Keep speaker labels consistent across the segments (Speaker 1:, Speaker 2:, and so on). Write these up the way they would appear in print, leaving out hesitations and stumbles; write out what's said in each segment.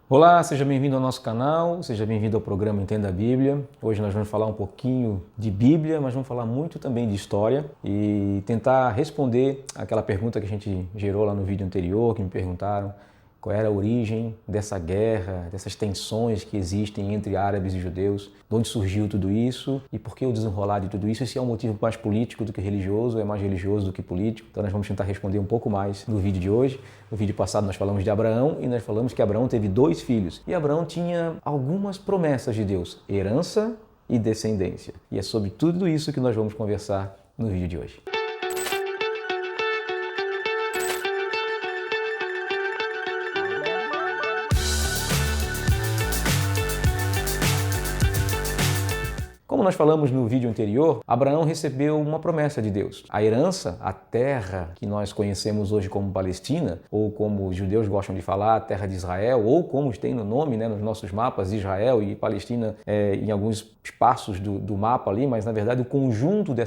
Speaker 1: Olá, seja bem-vindo ao nosso canal, seja bem-vindo ao programa Entenda a Bíblia. Hoje nós vamos falar um pouquinho de Bíblia, mas vamos falar muito também de história e tentar responder aquela pergunta que a gente gerou lá no vídeo anterior, que me perguntaram qual era a origem dessa guerra, dessas tensões que existem entre árabes e judeus, de onde surgiu tudo isso e por que o desenrolar de tudo isso, e se é um motivo mais político do que religioso, é mais religioso do que político. Então nós vamos tentar responder um pouco mais no vídeo de hoje. No vídeo passado nós falamos de Abraão e nós falamos que Abraão teve 2 filhos. E Abraão tinha algumas promessas de Deus, herança e descendência. E é sobre tudo isso que nós vamos conversar no vídeo de hoje. Como nós falamos no vídeo anterior, Abraão recebeu uma promessa de Deus. A herança, a terra que nós conhecemos hoje como Palestina, ou como os judeus gostam de falar, a terra de Israel, ou como tem no nome, nos nossos mapas, Israel e Palestina em alguns espaços do mapa ali, mas na verdade o conjunto de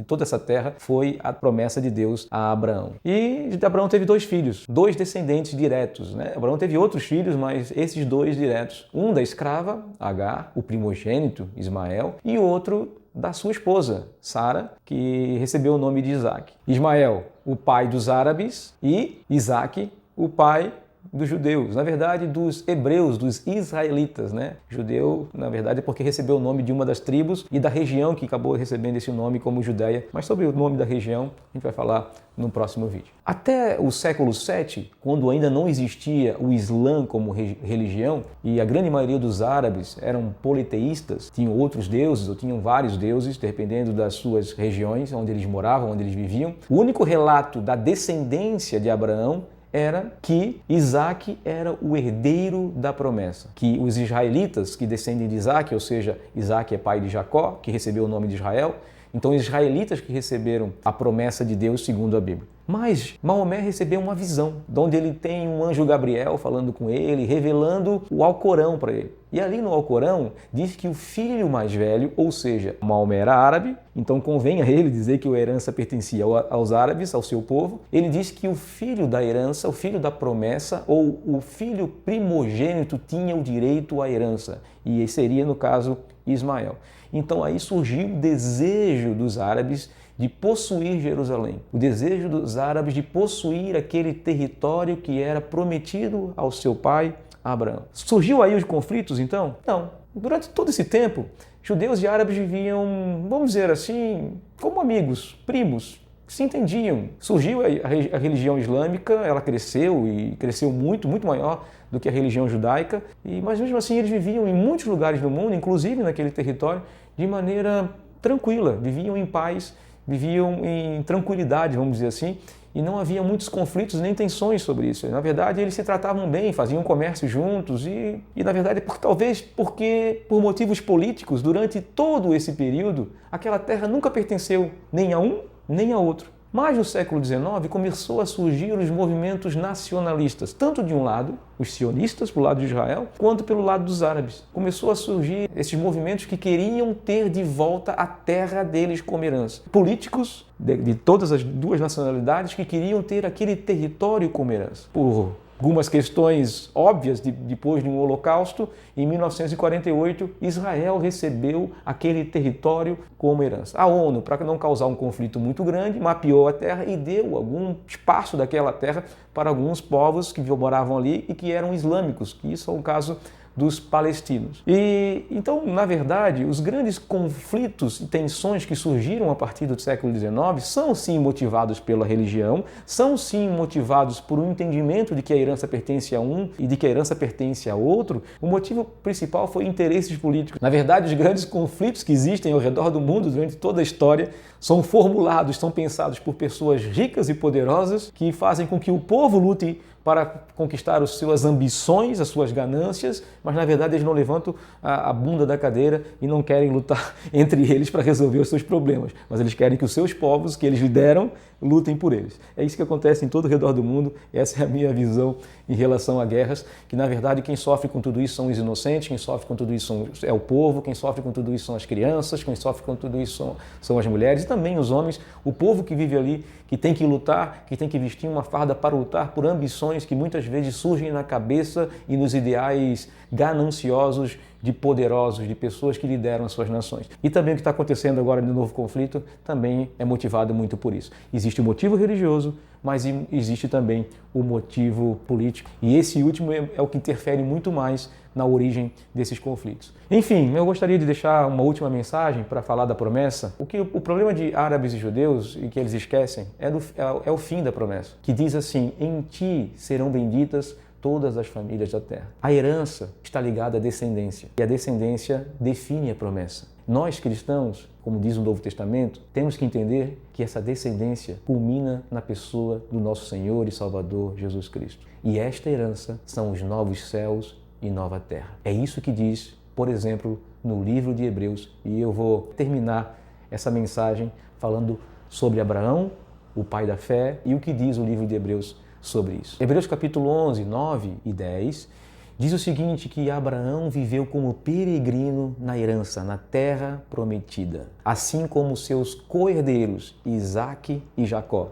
Speaker 1: toda essa terra foi a promessa de Deus a Abraão. E Abraão teve 2 filhos, 2 descendentes diretos. Abraão teve outros filhos, mas esses 2 diretos. Um da escrava, Agar, o primogênito, Ismael, e o outro da sua esposa, Sara, que recebeu o nome de Isaac. Ismael, o pai dos árabes, e Isaac, o pai dos judeus, na verdade dos hebreus, dos israelitas, Judeu, na verdade, é porque recebeu o nome de uma das tribos e da região que acabou recebendo esse nome como Judéia, mas sobre o nome da região a gente vai falar no próximo vídeo. Até o século VII, quando ainda não existia o Islã como religião e a grande maioria dos árabes eram politeístas, tinham outros deuses ou tinham vários deuses, dependendo das suas regiões, onde eles moravam, onde eles viviam, o único relato da descendência de Abraão era que Isaac era o herdeiro da promessa, que os israelitas que descendem de Isaac, ou seja, Isaac é pai de Jacó, que recebeu o nome de Israel, então os israelitas que receberam a promessa de Deus segundo a Bíblia. Mas Maomé recebeu uma visão, onde ele tem um anjo Gabriel falando com ele, revelando o Alcorão para ele. E ali no Alcorão diz que o filho mais velho, ou seja, Maomé era árabe, então convém a ele dizer que a herança pertencia aos árabes, ao seu povo. Ele diz que o filho da herança, o filho da promessa, ou o filho primogênito tinha o direito à herança. E esse seria, no caso, Ismael. Então aí surgiu o desejo dos árabes de possuir Jerusalém, o desejo dos árabes de possuir aquele território que era prometido ao seu pai Abraão. Surgiu aí os conflitos então? Não. Durante todo esse tempo, judeus e árabes viviam, vamos dizer assim, como amigos, primos, se entendiam. Surgiu a religião islâmica, ela cresceu e cresceu muito, muito maior do que a religião judaica, mas mesmo assim eles viviam em muitos lugares do mundo, inclusive naquele território, de maneira tranquila, viviam em paz, viviam em tranquilidade, vamos dizer assim, e não havia muitos conflitos nem tensões sobre isso. Na verdade, eles se tratavam bem, faziam comércio juntos e na verdade, talvez porque por motivos políticos, durante todo esse período, aquela terra nunca pertenceu nem a um nem a outro. Mas no século XIX começou a surgir os movimentos nacionalistas, tanto de um lado, os sionistas, para o lado de Israel, quanto pelo lado dos árabes. Começou a surgir esses movimentos que queriam ter de volta a terra deles como herança. Políticos de todas as 2 nacionalidades que queriam ter aquele território como herança. Por algumas questões óbvias, depois de um holocausto, em 1948, Israel recebeu aquele território como herança. A ONU, para não causar um conflito muito grande, mapeou a terra e deu algum espaço daquela terra para alguns povos que moravam ali e que eram islâmicos, que isso é o caso dos palestinos. E então, na verdade, os grandes conflitos e tensões que surgiram a partir do século XIX são sim motivados pela religião, são sim motivados por um entendimento de que a herança pertence a um e de que a herança pertence a outro. O motivo principal foi interesses políticos. Na verdade, os grandes conflitos que existem ao redor do mundo durante toda a história são formulados, são pensados por pessoas ricas e poderosas que fazem com que o povo lute para conquistar as suas ambições, as suas ganâncias, mas na verdade eles não levantam a bunda da cadeira e não querem lutar entre eles para resolver os seus problemas, mas eles querem que os seus povos, que eles lideram, lutem por eles. É isso que acontece em todo o redor do mundo, essa é a minha visão em relação a guerras, que na verdade quem sofre com tudo isso são os inocentes, quem sofre com tudo isso é o povo, quem sofre com tudo isso são as crianças, quem sofre com tudo isso são as mulheres e também os homens, o povo que vive ali, que tem que lutar, que tem que vestir uma farda para lutar por ambições nações que muitas vezes surgem na cabeça e nos ideais gananciosos de poderosos, de pessoas que lideram as suas nações. E também o que está acontecendo agora no novo conflito também é motivado muito por isso. Existe o motivo religioso, mas existe também o motivo político. E esse último é o que interfere muito mais na origem desses conflitos. Enfim, eu gostaria de deixar uma última mensagem para falar da promessa. O problema de árabes e judeus, e que eles esquecem, é o fim da promessa, que diz assim: em ti serão benditas todas as famílias da terra. A herança está ligada à descendência, e a descendência define a promessa. Nós, cristãos, como diz o Novo Testamento, temos que entender que essa descendência culmina na pessoa do nosso Senhor e Salvador Jesus Cristo. E esta herança são os novos céus e nova terra. É isso que diz, por exemplo, no livro de Hebreus. E eu vou terminar essa mensagem falando sobre Abraão, o pai da fé, e o que diz o livro de Hebreus sobre isso. Hebreus capítulo 11, 9 e 10 diz o seguinte, que Abraão viveu como peregrino na herança, na terra prometida, assim como seus co-herdeiros Isaque e Jacó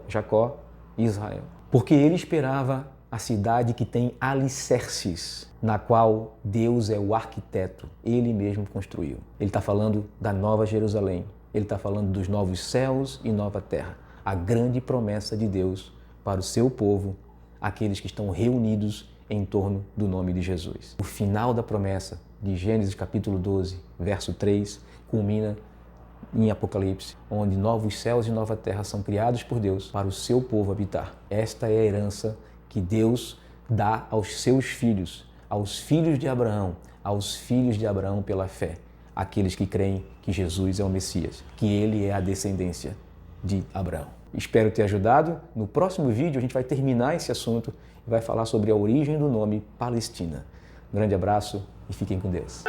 Speaker 1: e Israel. Porque ele esperava a cidade que tem alicerces, na qual Deus é o arquiteto, ele mesmo construiu. Ele está falando da Nova Jerusalém, ele está falando dos novos céus e nova terra, a grande promessa de Deus para o seu povo, aqueles que estão reunidos em torno do nome de Jesus. O final da promessa de Gênesis capítulo 12, verso 3, culmina em Apocalipse, onde novos céus e nova terra são criados por Deus para o seu povo habitar. Esta é a herança que Deus dá aos seus filhos, aos filhos de Abraão pela fé, aqueles que creem que Jesus é o Messias, que ele é a descendência de Abraão. Espero ter ajudado. No próximo vídeo a gente vai terminar esse assunto e vai falar sobre a origem do nome Palestina. Um grande abraço e fiquem com Deus.